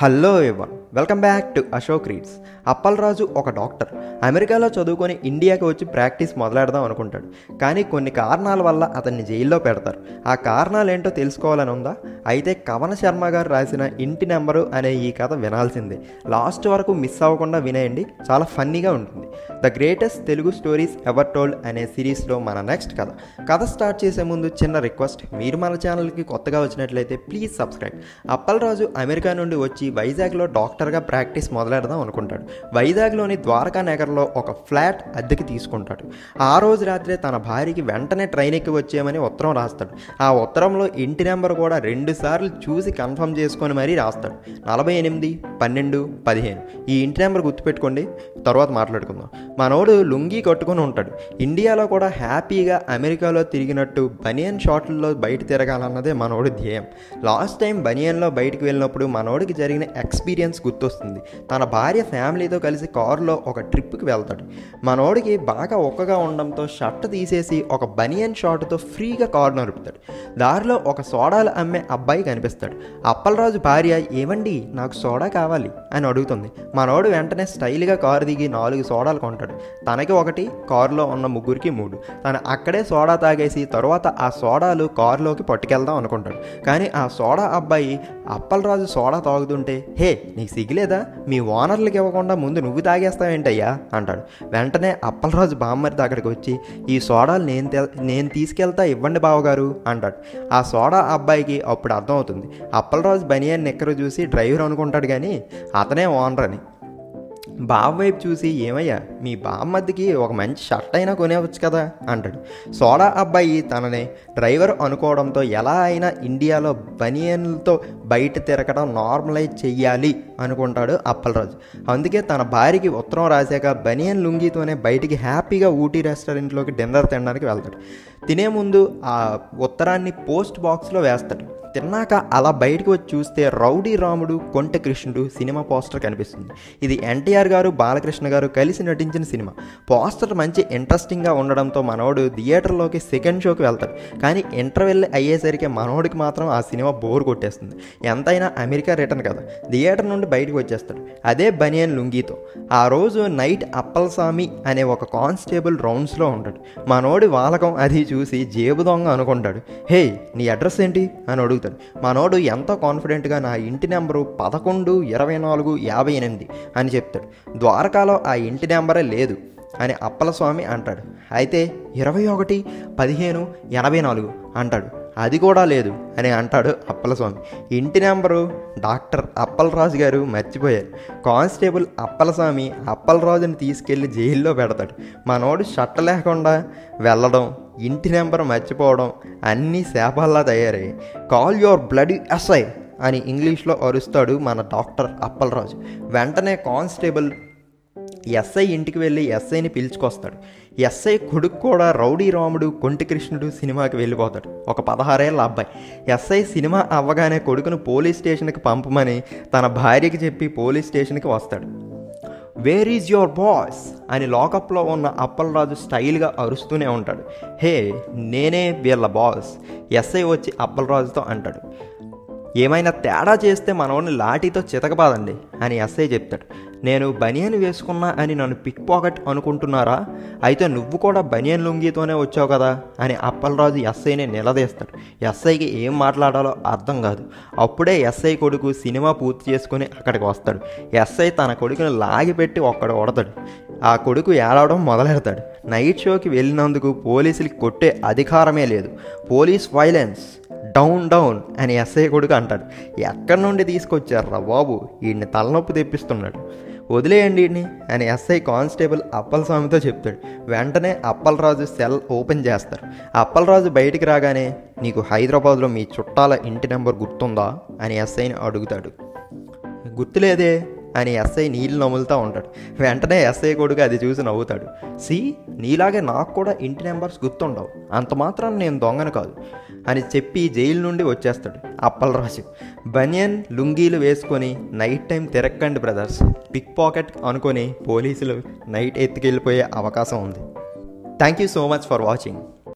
Hello everyone, welcome back to Ashok reads. Appalaraju ఒక doctor. అమెరికాలో చదువుకొని ఇండియాకి వచ్చి ప్రాక్టీస్ మొదలెడదాం అనుకుంటాడు. కానీ కొన్ని కారణాల వల్ల అతన్ని జైల్లో పెడతారు. ఆ కారణాలు ఏంటో తెలుసుకోవాలని ఉందా? అయితే కవన శర్మ గారు రాసిన ఇంటి నెంబరు అనే ఈ కథ వినాల్సిందే. లాస్ట్ వరకు మిస్ అవ్వకుండా వినేయండి, చాలా ఫన్నీగా ఉంటుంది. The greatest Telugu stories ever told అనే సిరీస్లో మన నెక్స్ట్ కథ స్టార్ట్ చేసే ముందు చిన్న రిక్వెస్ట్, మీరు మన ఛానల్కి కొత్తగా వచ్చినట్లయితే ప్లీజ్ సబ్స్క్రైబ్. అప్పలరాజు అమెరికా నుండి వచ్చి వైజాగ్లో డాక్టర్గా ప్రాక్టీస్ మొదలెడదాం అనుకుంటాడు. వైజాగ్లోని ద్వారకా నగర్లో ఒక ఫ్లాట్ అద్దెకి తీసుకుంటాడు. ఆ రోజు రాత్రే తన భార్యకి వెంటనే ట్రైన్ ఎక్కి వచ్చేయమని ఉత్తరం రాస్తాడు. ఆ ఉత్తరంలో ఇంటి నెంబర్ కూడా 2 సార్లు చూసి కన్ఫర్మ్ చేసుకొని మరీ రాస్తాడు. 48, 12, 15. ఈ ఇంటి నెంబర్ గుర్తుపెట్టుకోండి, తర్వాత మాట్లాడుకుందాం. మనోడు లుంగీ కట్టుకొని ఉంటాడు. ఇండియాలో కూడా హ్యాపీగా అమెరికాలో తిరిగినట్టు బనియన్ షార్ట్లలో బయట తిరగాలన్నదే మనోడి ధ్యేయం. లాస్ట్ టైం బనియన్లో బయటికి వెళ్ళినప్పుడు మనోడికి జరిగిన ఎక్స్పీరియన్స్ గుర్తొస్తుంది. తన భార్య ఫ్యామిలీతో కలిసి కారులో ఒక ట్రిప్కి వెళ్తాడు. మనోడికి బాగా ఒక్కగా ఉండడంతో షర్ట్ తీసేసి ఒక బనియన్ షార్ట్తో ఫ్రీగా కారు నడుపుతాడు. దారిలో ఒక సోడాలు అమ్మే అబ్బాయి కనిపిస్తాడు. అప్పలరాజు భార్య, ఏమండి నాకు సోడా కావాలి అని అడుగుతుంది. మనోడు వెంటనే స్టైల్గా కారు దిగి 4 సోడాలు కొంటాడు. తనకి 1, కారులో ఉన్న ముగ్గురికి 3. తను అక్కడే సోడా తాగేసి తర్వాత ఆ సోడాలు కారులోకి పట్టుకెళ్దాం అనుకుంటాడు. కానీ ఆ సోడా అబ్బాయి అప్పలరాజు సోడా తాగుతుంటే, హే నీకు సిగ్గులేదా, మీ ఓనర్లకి ఇవ్వకుండా ముందు నువ్వు తాగేస్తావేంటయ్యా అంటాడు. వెంటనే అప్పలరాజు బామ్మర్ది అక్కడికి వచ్చి, ఈ సోడాలు నేను తీసుకెళ్తా, ఇవ్వండి బావగారు అంటాడు. ఆ సోడా అబ్బాయికి అప్పుడు అర్థమవుతుంది అప్పలరాజు బనియన్ నిక్కరు చూసి డ్రైవర్ అనుకుంటాడు, కానీ అతనే ఓనర్ అని. బావ వైపు చూసి, ఏమయ్యా మీ బామ్మద్దికి ఒక మంచి షర్ట్ అయినా కొనేవచ్చు కదా అంటాడు. సోడా అబ్బాయి తనని డ్రైవర్ అనుకోవడంతో ఎలా అయినా ఇండియాలో బనియన్లతో బయట తిరగడం నార్మలైజ్ చెయ్యాలి అనుకుంటాడు అప్పలరాజు. అందుకే తన భార్యకి ఉత్తరం రాశాక బనియన్ లుంగితోనే బయటికి హ్యాపీగా ఊటీ రెస్టారెంట్లోకి డిన్నర్ తినడానికి వెళ్తాడు. తినే ముందు ఆ ఉత్తరాన్ని పోస్ట్ బాక్స్లో వేస్తాడు. తిన్నాక అలా బయటకు వచ్చి చూస్తే రౌడీ రాముడు, కొంటె కృష్ణుడు సినిమా పోస్టర్ కనిపిస్తుంది. ఇది ఎన్టీఆర్ గారు, బాలకృష్ణ గారు కలిసి నటించిన సినిమా. పోస్టర్ మంచి ఇంట్రెస్టింగ్గా ఉండడంతో మనోడు థియేటర్లోకి సెకండ్ షోకి వెళ్తాడు. కానీ ఇంటర్వెల్ అయ్యేసరికి మనోడికి మాత్రం ఆ సినిమా బోర్ కొట్టేస్తుంది. ఎంతైనా అమెరికా రిటర్న్ కదా, థియేటర్ నుండి బయటకు వచ్చేస్తాడు అదే బనియన్ లుంగీతో. ఆ రోజు నైట్ అప్పలస్వామి అనే ఒక కానిస్టేబుల్ రౌండ్స్లో ఉంటాడు. మనోడి వాలకం అది చూసి జేబు దొంగ అనుకుంటాడు. హే నీ అడ్రస్ ఏంటి అని అడుగుతాడు. మనోడు ఎంతో కాన్ఫిడెంట్గా నా ఇంటి నెంబరు 11-24-58 అని చెప్తాడు. ద్వారకాలో ఆ ఇంటి నెంబరే లేదు అని అప్పలస్వామి అంటాడు. అయితే 21-15-84 అంటాడు. అది కూడా లేదు అని అంటాడు అప్పలస్వామి. ఇంటి నెంబరు డాక్టర్ అప్పలరాజు గారు మర్చిపోయారు. కానిస్టేబుల్ అప్పలస్వామి అప్పలరాజుని తీసుకెళ్ళి జైల్లో పెడతాడు. మనోడు షర్ట్ లేకుండా వెళ్ళడం, ఇంటి నెంబర్ మర్చిపోవడం అన్నీ శాపాల్లా తయారయ్యాయి. కాల్ యువర్ బ్లడీ ఎస్ఐ అని ఇంగ్లీష్లో అరుస్తాడు మన డాక్టర్ అప్పలరాజు. వెంటనే కానిస్టేబుల్ ఎస్ఐ ఇంటికి వెళ్ళి ఎస్ఐని పిలుచుకొస్తాడు. ఎస్ఐ కొడుకు కూడా రౌడీ రాముడు, కొంటి కృష్ణుడు సినిమాకి వెళ్ళిపోతాడు. ఒక 16 ఏళ్ళ అబ్బాయి. ఎస్ఐ సినిమా అవ్వగానే కొడుకును పోలీస్ స్టేషన్కి పంపమని తన భార్యకి చెప్పి పోలీస్ స్టేషన్కి వస్తాడు. వేర్ ఈజ్ యువర్ బాస్ అని లాకప్లో ఉన్న అప్పలరాజు స్టైల్గా అరుస్తూనే ఉంటాడు. హే నేనే వీళ్ళ బాస్. ఎస్ఐ వచ్చి అప్పలరాజుతో అంటాడు, ఏమైనా తేడా చేస్తే మనోడిని లాఠీతో చితకపాదండి అని ఎస్ఐ చెప్తాడు. నేను బనియన్ వేసుకున్నా అని నన్ను పిక్ పాకెట్ అనుకుంటున్నారా? అయితే నువ్వు కూడా బనియన్ లుంగితోనే వచ్చావు కదా అని అప్పలరాజు ఎస్ఐని నిలదీస్తాడు. ఎస్ఐకి ఏం మాట్లాడాలో అర్థం కాదు. అప్పుడే ఎస్ఐ కొడుకు సినిమా పూర్తి చేసుకుని అక్కడికి వస్తాడు. ఎస్ఐ తన కొడుకుని లాగిపెట్టి ఒక్కడ కొడతాడు. ఆ కొడుకు ఏడవడం మొదలెడతాడు. నైట్ షోకి వెళ్ళినందుకు పోలీసులకి కొట్టే అధికారమే లేదు. పోలీస్ వైలెన్స్ డౌన్ డౌన్ అని ఎస్ఐ కొడుకు అంటాడు. ఎక్కడి నుండి తీసుకొచ్చారా బాబు, వీడిని తలనొప్పి తెప్పిస్తున్నాడు, వదిలేయండి వీడిని అని ఎస్ఐ కానిస్టేబుల్ అప్పలస్వామితో చెప్తాడు. వెంటనే అప్పలరాజు సెల్ ఓపెన్ చేస్తారు. అప్పలరాజు బయటికి రాగానే, నీకు హైదరాబాద్లో మీ చుట్టాల ఇంటి నెంబర్ గుర్తుందా అని ఎస్ఐని అడుగుతాడు. గుర్తులేదే అని ఎస్ఐ నీళ్ళు నములుతూ ఉంటాడు. వెంటనే ఎస్ఐ కొడుకు అది చూసి నవ్వుతాడు. నీలాగే నాకు కూడా ఇంటి నెంబర్స్ గుర్తుండవు, అంత మాత్రం నేను దొంగను కాదు అని చెప్పి జైలు నుండి వచ్చేస్తాడు అప్పలరాజు. బనియన్ లుంగీలు వేసుకొని నైట్ టైం తిరక్కండి బ్రదర్స్, పిక్ పాకెట్ అనుకొని పోలీసులు నైట్ ఎత్తుకెళ్ళిపోయే అవకాశం ఉంది. Thank you so much for watching.